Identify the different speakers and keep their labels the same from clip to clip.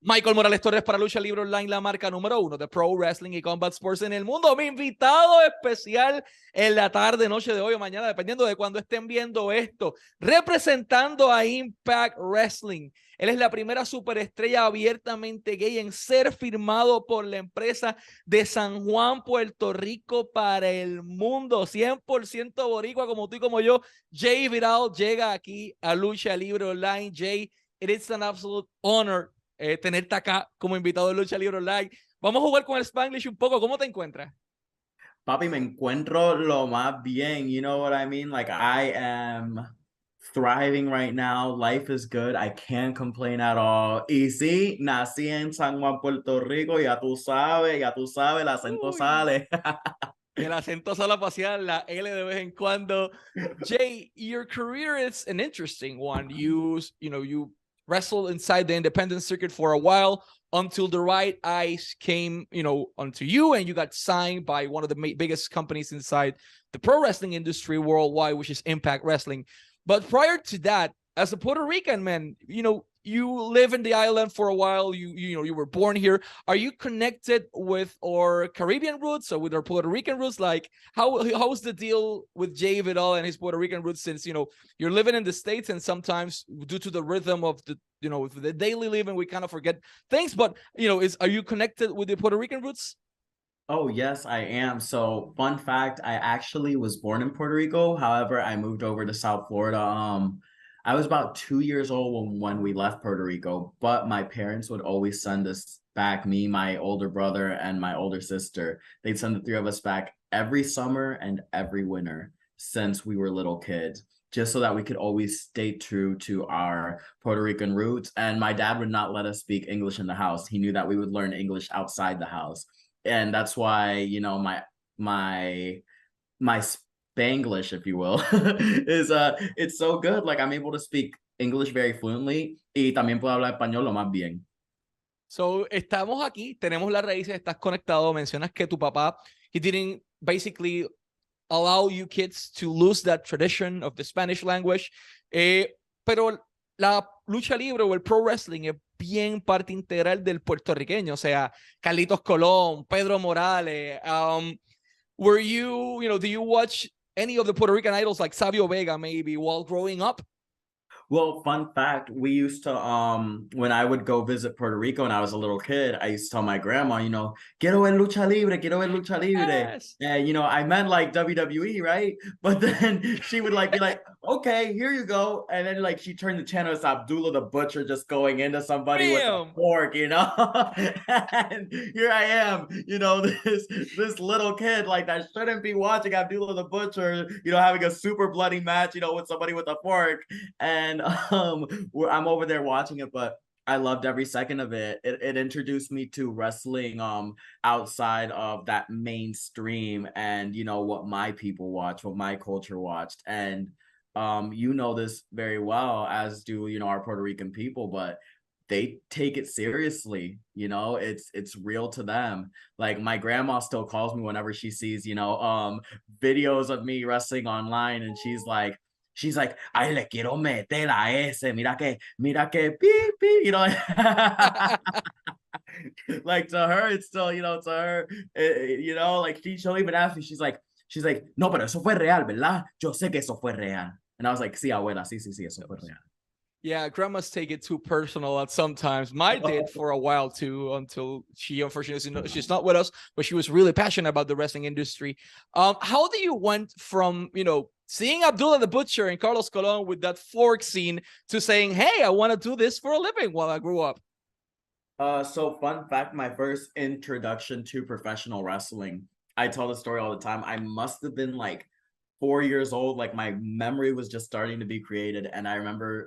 Speaker 1: Michael Morales Torres para Lucha Libre Online, la marca número 1 de Pro Wrestling y Combat Sports en el mundo. Mi invitado especial en la tarde, noche de hoy o mañana, dependiendo de cuando estén viendo esto, representando a Impact Wrestling. Él es la primera superestrella abiertamente gay en ser firmado por la empresa de San Juan, Puerto Rico para el mundo. 100% boricua como tú y como yo. Jay Vidal llega aquí a Lucha Libre Online. Jay, it is an absolute honor tenerte acá como invitado de Lucha Libre Online. Vamos a jugar con el Spanglish un poco. ¿Cómo te encuentras?
Speaker 2: Papi, me encuentro lo más bien. You know what I mean? Like, I am thriving right now. Life is good. I can't complain at all. Y sí, nací en San Juan, Puerto Rico. Ya tú sabes, el acento
Speaker 1: Uy.
Speaker 2: sale.
Speaker 1: El acento solo pasear la L de vez en cuando. Jay, your career is an interesting one. You wrestled inside the independent circuit for a while until the right eyes came, onto you, and you got signed by one of the biggest companies inside the pro wrestling industry worldwide, which is Impact Wrestling. But prior to that, as a Puerto Rican man, you live in the island for a while. You were born here. Are you connected with our Caribbean roots or with our Puerto Rican roots? Like, how's the deal with Jay Vidal and his Puerto Rican roots? Since you're living in the States, and sometimes due to the rhythm of the daily living, we kind of forget things. But are you connected with the Puerto Rican roots?
Speaker 2: Oh, yes, I am. So, fun fact, I actually was born in Puerto Rico. However, I moved over to South Florida. I was about 2 years old when we left Puerto Rico, but my parents would always send us back, me, my older brother, and my older sister. They'd send the three of us back every summer and every winter since we were little kids, just so that we could always stay true to our Puerto Rican roots. And my dad would not let us speak English in the house. He knew that we would learn English outside the house, and that's why my Spanglish, if you will, is it's so good. Like, I'm able to speak English very fluently y también puedo hablar español lo más bien.
Speaker 1: So, estamos aquí, tenemos las raíces, estás conectado. Mencionas que tu papá, he didn't basically allow you kids to lose that tradition of the Spanish language. Pero la lucha libre o el pro wrestling es bien parte integral del puertorriqueño. O sea, Carlitos Colón, Pedro Morales. Were do you watch any of the Puerto Rican idols like Savio Vega maybe while growing up?
Speaker 2: Well, fun fact, we used to when I would go visit Puerto Rico when I was a little kid, I used to tell my grandma, quiero ver lucha libre, quiero ver lucha libre.
Speaker 1: Yes.
Speaker 2: And I meant like WWE, right? But then she would like be like, okay, here you go. And then like she turned the channel, it's Abdullah the Butcher just going into somebody with a
Speaker 1: Bam.
Speaker 2: fork, and here I am, this little kid like that shouldn't be watching Abdullah the Butcher, having a super bloody match, with somebody with a fork. And I'm over there watching it, but I loved every second of it. It introduced me to wrestling outside of that mainstream, and what my people watch, what my culture watched. And this very well, as do our Puerto Rican people, but they take it seriously. It's real to them. Like, my grandma still calls me whenever she sees videos of me wrestling online, and she's like, ay, le quiero meter a ese, mira que, beep, beep, like, to her, it's still, to her, like, she'll even ask me, she's like, no, pero eso fue real, ¿verdad? Yo sé que eso fue real. And I was like, sí, abuela, sí, sí, sí, eso fue real.
Speaker 1: Yeah, grandmas take it too personal at sometimes. My did for a while too, until she unfortunately she's not with us, but she was really passionate about the wrestling industry. How do you went from seeing Abdullah the Butcher and Carlos Colon with that fork scene to saying, "Hey, I want to do this for a living" while I grew up?
Speaker 2: So, fun fact, my first introduction to professional wrestling, I tell the story all the time. I must have been like 4 years old. Like, my memory was just starting to be created. And I remember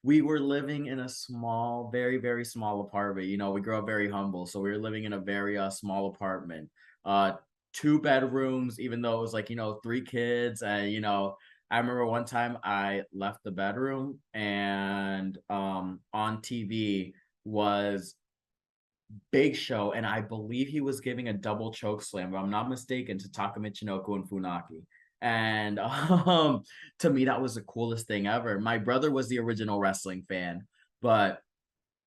Speaker 2: we were living in a small, very, very small apartment. We grew up very humble. So we were living in a very small apartment. 2 bedrooms, even though it was like, 3 kids. And, I remember one time I left the bedroom, and on TV was Big Show, and I believe he was giving a double choke slam, if I'm not mistaken, to Taka Michinoku and Funaki. And to me, that was the coolest thing ever. My brother was the original wrestling fan, but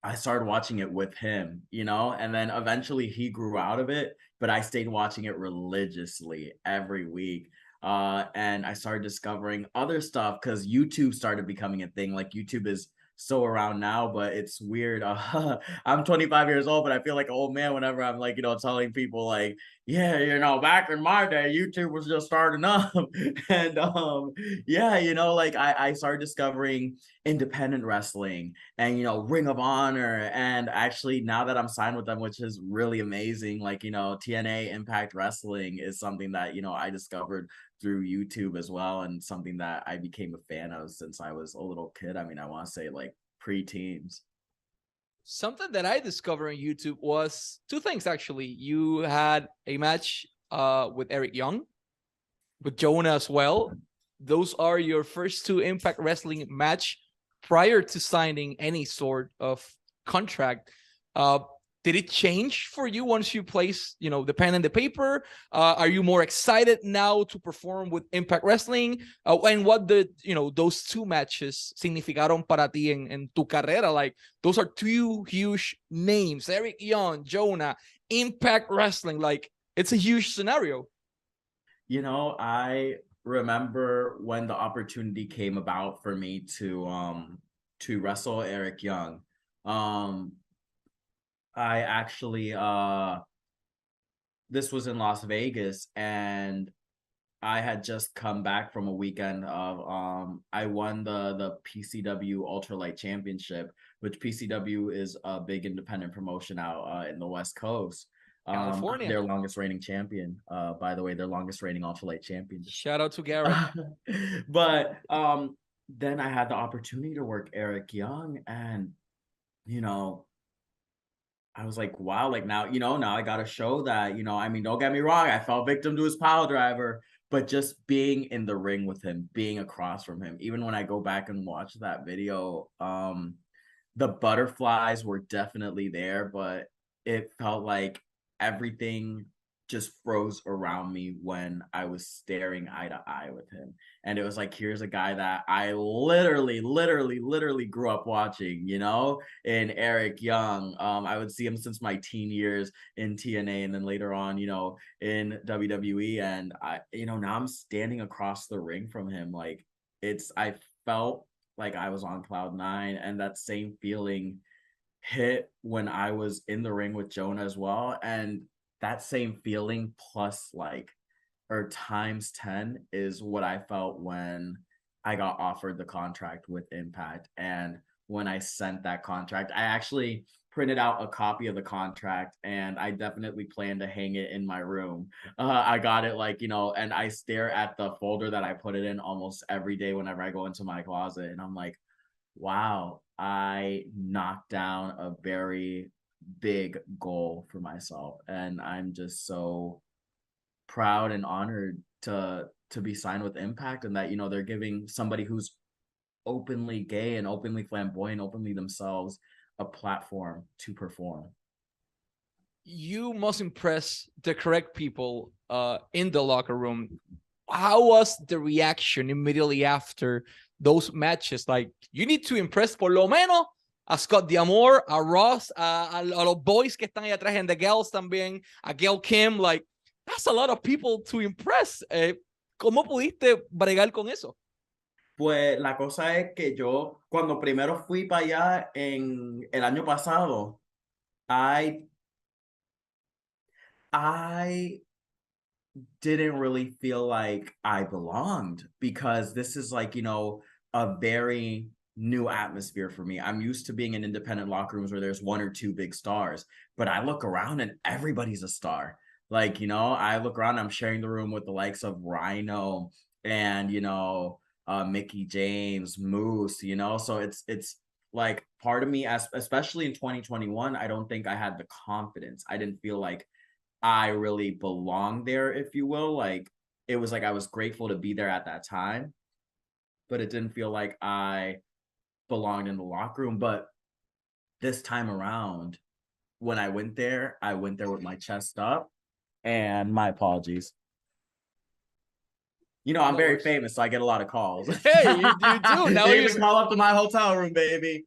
Speaker 2: I started watching it with him, you know, and then eventually he grew out of it, but I stayed watching it religiously every week. And I started discovering other stuff because YouTube started becoming a thing. Like YouTube is so around now, but it's weird. I'm 25 years old, but I feel like an old man whenever I'm like, you know, telling people like, yeah, you know, back in my day, YouTube was just starting up. And yeah, you know, like I started discovering independent wrestling and, you know, Ring of Honor. And actually now that I'm signed with them, which is really amazing, like, you know, TNA Impact Wrestling is something that, you know, I discovered through YouTube as well, and something that I became a fan of since I was a little kid. I mean, I want to say like pre-teens.
Speaker 1: Something that I discovered on YouTube was two things actually. You had a match with Eric Young, with Jonah as well. Those are your first two Impact Wrestling match prior to signing any sort of contract. Uh, did it change for you once you place, you know, the pen and the paper? Are you more excited now to perform with Impact Wrestling? And what did, you know, those two matches significaron para ti en tu carrera? Like, those are two huge names, Eric Young, Jonah, Impact Wrestling. Like, it's a huge scenario.
Speaker 2: You know, I remember when the opportunity came about for me to wrestle Eric Young. Um I actually this was in Las Vegas, and I had just come back from a weekend of I won the PCW Ultralight Championship, which PCW is a big independent promotion out in the West Coast. I'm
Speaker 1: California.
Speaker 2: their longest reigning champion. By the way, their longest reigning ultralight champion.
Speaker 1: Shout out to Garrett.
Speaker 2: But then I had the opportunity to work Eric Young, and you know, I was like, wow, like now, you know, now I got to show that, you know, I mean, don't get me wrong, I fell victim to his pile driver, but just being in the ring with him, being across from him, even when I go back and watch that video, the butterflies were definitely there, but it felt like everything just froze around me when I was staring eye to eye with him. And it was like, here's a guy that I literally grew up watching, you know, in Eric Young. I would see him since my teen years in TNA, and then later on, you know, in WWE. And I, you know, now I'm standing across the ring from him. Like I felt like I was on cloud nine, and that same feeling hit when I was in the ring with Jonah as well. And that same feeling plus like or times 10 is what I felt when I got offered the contract with Impact. And when I sent that contract, I actually printed out a copy of the contract, and I definitely plan to hang it in my room. I got it like, you know, and I stare at the folder that I put it in almost every day whenever I go into my closet. And I'm like, wow, I knocked down a very big goal for myself. And I'm just so proud and honored to be signed with Impact, and that, you know, they're giving somebody who's openly gay and openly flamboyant, openly themselves, a platform to perform.
Speaker 1: You must impress the correct people in the locker room. How was the reaction immediately after those matches? Like, you need to impress por lo menos a Scott D'Amore, a Ross, a los boys que están ahí atrás, and the girls también, a Gail Kim. Like, that's a lot of people to impress. ¿Cómo pudiste bregar con eso?
Speaker 2: Pues la cosa es que yo, cuando primero fui para allá en el año pasado, I I didn't really feel like I belonged, because this is like, you know, a very new atmosphere for me. I'm used to being in independent locker rooms where there's one or two big stars, but I look around and everybody's a star. Like, you know, I look around, I'm sharing the room with the likes of Rhino and, you know, Mickey James, Moose, you know, so it's like part of me, as especially in 2021, I don't think I had the confidence. I didn't feel like I really belong there, if you will. Like, it was like I was grateful to be there at that time, but it didn't feel like I belonged in the locker room. But this time around, when I went there with my chest up, and my apologies. You know, I'm very
Speaker 1: course.
Speaker 2: famous, so I get a lot of calls.
Speaker 1: Hey, you do. Now
Speaker 2: They
Speaker 1: you
Speaker 2: even call up to my hotel room, baby.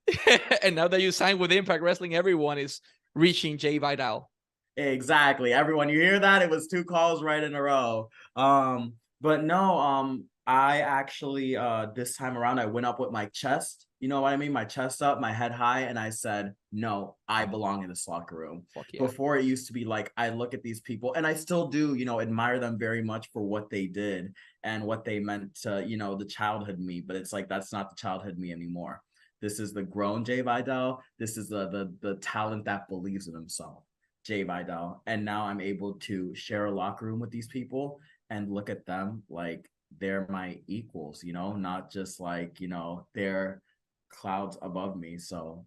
Speaker 1: and now that you signed with Impact Wrestling, everyone is reaching Jay Vidal.
Speaker 2: Exactly. Everyone, you hear that? It was 2 calls right in a row. But no, I actually this time around I went up with my chest, you know what I mean? My chest up, my head high, and I said, no, I belong in this locker room.
Speaker 1: Fuck yeah.
Speaker 2: Before it used to be like I look at these people and I still do, you know, admire them very much for what they did and what they meant to, you know, the childhood me, but it's like that's not the childhood me anymore. This is the grown Jay Vidal. This is the talent that believes in himself. Jay Vidal, and now I'm able to share a locker room with these people and look at them like they're my equals, you know, not just like, you know, they're clouds above me. So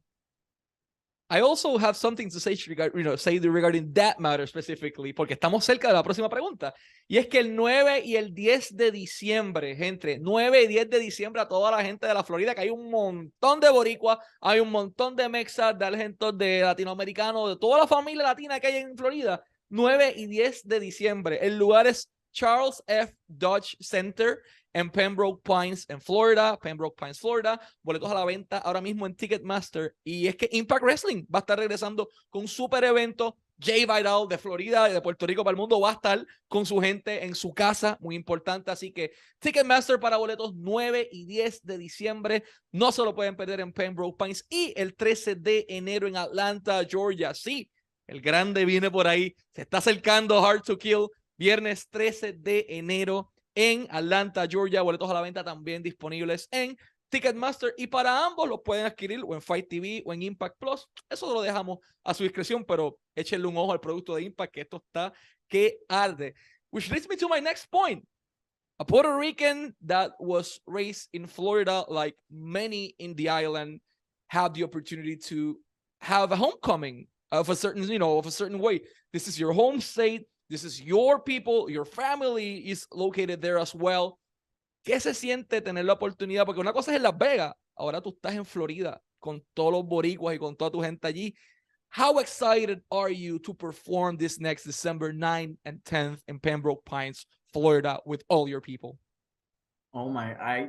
Speaker 1: I also have something to say, regarding that matter specifically, porque estamos cerca de la próxima pregunta. Y es que el 9 y el 10 de diciembre, gente, 9 y 10 de diciembre a toda la gente de la Florida, que hay un montón de boricuas, hay un montón de mexas, de argentos, de latinoamericanos, de toda la familia latina que hay en Florida. 9 y 10 de diciembre. El lugar es Charles F. Dodge Center en Pembroke Pines, en Florida, boletos a la venta ahora mismo en Ticketmaster, y es que Impact Wrestling va a estar regresando con un super evento. Jay Vidal de Florida y de Puerto Rico para el mundo va a estar con su gente en su casa, muy importante, así que Ticketmaster para boletos 9 y 10 de diciembre, no se lo pueden perder en Pembroke Pines, y el 13 de enero en Atlanta, Georgia, sí, el grande viene por ahí, se está acercando Hard to Kill, viernes 13 de enero en Atlanta, Georgia. Boletos a la venta también disponibles en Ticketmaster, y para ambos los pueden adquirir o en Fight TV o en Impact Plus. Eso lo dejamos a su discreción, pero échenle un ojo al producto de Impact, que esto está que arde. Which leads me to my next point. A Puerto Rican that was raised in Florida, like many in the island, have the opportunity to have a homecoming of a certain way. This is your home state. This is your people, your family is located there as well. ¿Qué se siente tener la oportunidad? Porque una cosa es en Las Vegas, ahora tú estás en Florida con todos los boricuas y con toda tu gente allí. How excited are you to perform this next December 9th and 10th in Pembroke Pines, Florida, with all your people?
Speaker 2: oh my,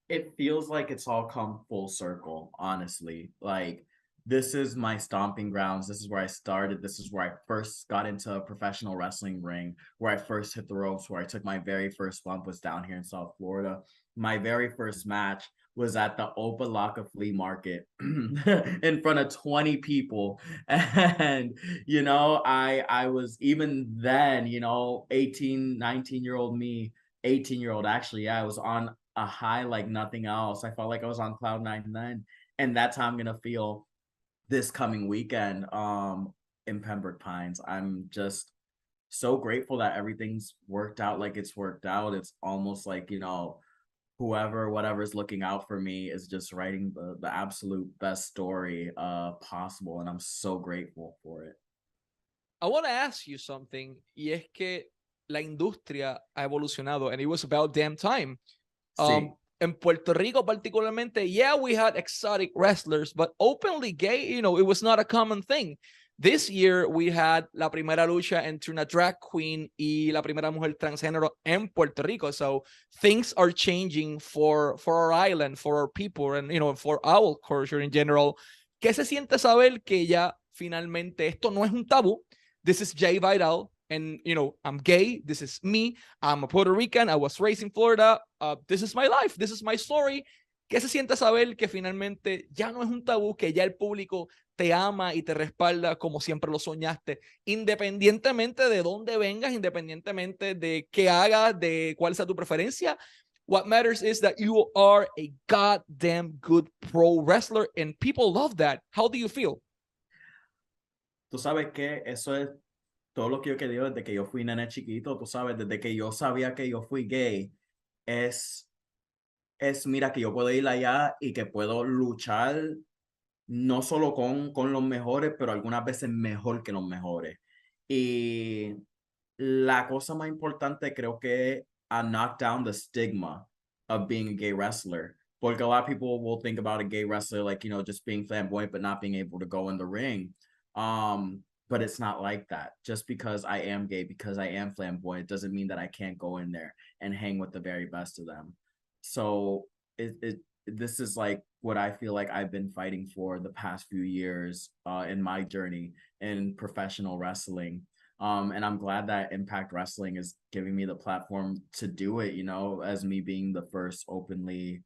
Speaker 2: it feels like it's all come full circle, honestly. Like this is my stomping grounds. This is where I started. This is where I first got into a professional wrestling ring, where I first hit the ropes, where I took my very first bump was down here in South Florida. My very first match was at the Opalaka Flea Market in front of 20 people. And, you know, I was even then, you know, 18, 19-year-old me, 18-year-old actually, yeah, I was on a high like nothing else. I felt like I was on cloud 99. And that's how I'm gonna feel this coming weekend in Pembroke Pines. I'm just so grateful that everything's worked out like it's worked out. It's almost like, you know, whatever's looking out for me is just writing the absolute best story possible, and I'm so grateful for it.
Speaker 1: I want to ask you something, y es que la industria ha evolucionado, and it was about damn time.
Speaker 2: Sí.
Speaker 1: En Puerto Rico particularmente, yeah, we had exotic wrestlers, but openly gay, you know, it was not a common thing. This year we had la primera lucha entre una drag queen y la primera mujer transgénero en Puerto Rico. So things are changing for our island, for our people, and, you know, for our culture in general. ¿Qué se siente saber que ya finalmente esto no es un tabú? This is Jay Vidal, and, you know, I'm gay. This is me. I'm a Puerto Rican. I was raised in Florida. This is my life. This is my story. ¿Qué se siente saber que finalmente ya no es un tabú, que ya el público te ama y te respalda como siempre lo soñaste, independientemente de dónde vengas, independientemente de qué hagas, de cuál sea tu preferencia? What matters is that you are a goddamn good pro wrestler, and people love that. How do you feel?
Speaker 2: Tú sabes que eso es todo lo que yo quería desde que yo fui nene chiquito, tú sabes, desde que yo sabía que yo fui gay, es mira que yo puedo ir allá y que puedo luchar no solo con los mejores, pero algunas veces mejor que los mejores. Y la cosa más importante creo que a knock down the stigma of being a gay wrestler. Porque a lot of people will think about a gay wrestler like, you know, just being flamboyant but not being able to go in the ring. but it's not like that. Just because I am gay, because I am flamboyant, doesn't mean that I can't go in there and hang with the very best of them. So this is like what I feel like I've been fighting for the past few years in my journey in professional wrestling. And I'm glad that Impact Wrestling is giving me the platform to do it, you know, as me being the first openly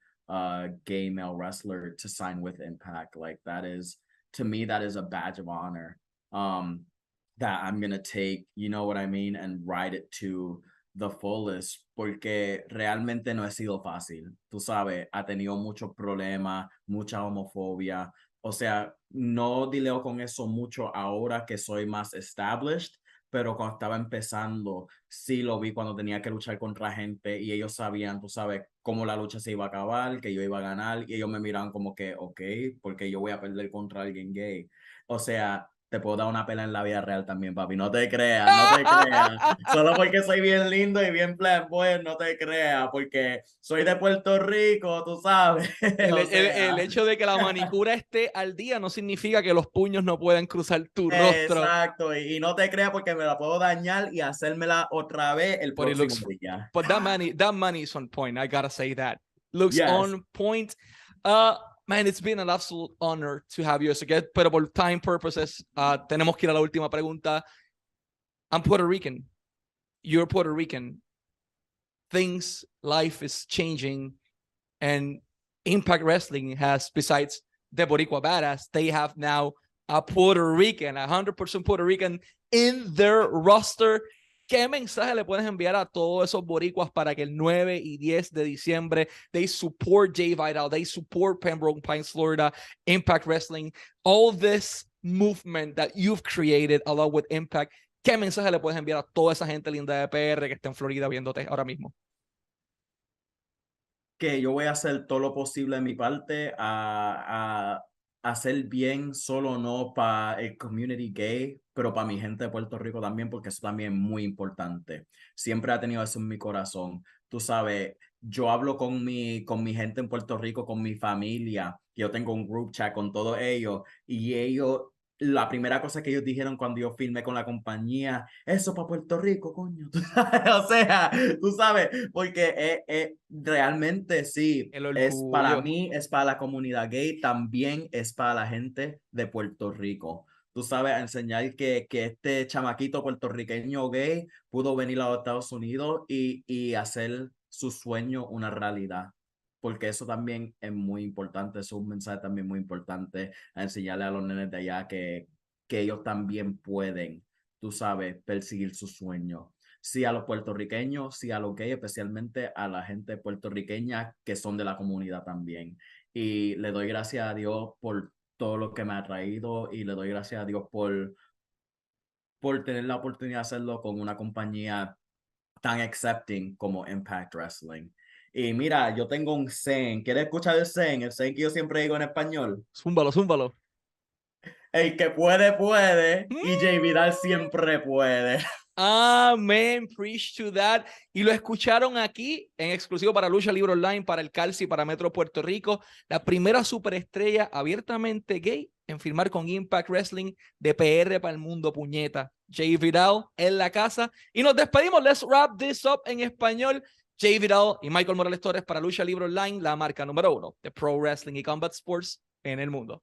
Speaker 2: gay male wrestler to sign with Impact. Like that is, to me, that is a badge of honor that I'm gonna take, you know what I mean, and ride it to the fullest, porque realmente no ha sido fácil. Tú sabes, ha tenido muchos problemas, mucha homofobia. O sea, no dileo con eso mucho ahora que soy más established, pero cuando estaba empezando, sí lo vi cuando tenía que luchar contra gente y ellos sabían, tú sabes, cómo la lucha se iba a acabar, que yo iba a ganar y ellos me miraban como que, ok, porque yo voy a perder contra alguien gay. O sea, te puedo dar una pela en la vida real también, papi. No te creas, no te creas. Solo porque soy bien lindo y bien pues no te creas, porque soy de Puerto Rico, tú sabes. O
Speaker 1: El
Speaker 2: sea.
Speaker 1: hecho de que la manicura esté al día no significa que los puños no puedan cruzar tu rostro.
Speaker 2: Exacto, y no te creas porque me la puedo dañar y hacérmela otra vez el
Speaker 1: But it
Speaker 2: próximo
Speaker 1: looks,
Speaker 2: día.
Speaker 1: but that money is on point. I gotta say that looks
Speaker 2: Yes.
Speaker 1: on point. Man, it's been an absolute honor to have you as a guest. Pero por time purposes, tenemos que ir a la última pregunta. I'm Puerto Rican. You're Puerto Rican. Life is changing, and Impact Wrestling has, besides the Boricua Badass, they have now a Puerto Rican, 100% Puerto Rican in their roster. ¿Qué mensaje le puedes enviar a todos esos boricuas para que el 9 y 10 de diciembre they support Jay Vidal, they support Pembroke Pines, Florida, Impact Wrestling, all this movement that you've created along with Impact? ¿Qué mensaje le puedes enviar a toda esa gente linda de PR que está en Florida viéndote ahora mismo?
Speaker 2: Que yo voy a hacer todo lo posible de mi parte a hacer bien, solo no para el community gay, pero para mi gente de Puerto Rico también, porque eso también es muy importante. Siempre ha tenido eso en mi corazón. Tú sabes, yo hablo con mi gente en Puerto Rico, con mi familia. Yo tengo un group chat con todos ellos y ellos, la primera cosa que ellos dijeron cuando yo firmé con la compañía, eso para Puerto Rico, coño. O sea, tú sabes, porque realmente sí,
Speaker 1: El
Speaker 2: es para
Speaker 1: orgullo.
Speaker 2: mí, es para la comunidad gay, también es para la gente de Puerto Rico. Tú sabes, a enseñar que este chamaquito puertorriqueño gay pudo venir a los Estados Unidos y hacer su sueño una realidad. Porque eso también es muy importante, es un mensaje también muy importante a enseñarle a los nenes de allá que ellos también pueden, tú sabes, perseguir su sueño. Sí a los puertorriqueños, sí a los gays, especialmente a la gente puertorriqueña que son de la comunidad también. Y le doy gracias a Dios por todo lo que me ha traído y le doy gracias a Dios por tener la oportunidad de hacerlo con una compañía tan accepting como Impact Wrestling. Y mira, yo tengo un saying. ¿Quieres escuchar el saying? El saying que yo siempre digo en español.
Speaker 1: Zúmbalo, zúmbalo.
Speaker 2: El que puede, puede. Y Jay Vidal siempre puede.
Speaker 1: Amén, preach to that. Y lo escucharon aquí en exclusivo para Lucha Libre Online, para el Calci, para Metro Puerto Rico. La primera superestrella abiertamente gay en firmar con Impact Wrestling de PR para el mundo, puñeta. Jay Vidal en la casa. Y nos despedimos. Let's wrap this up en español. Jay Vidal y Michael Morales Torres para Lucha Libre Online, la marca número 1 de Pro Wrestling y Combat Sports en el mundo.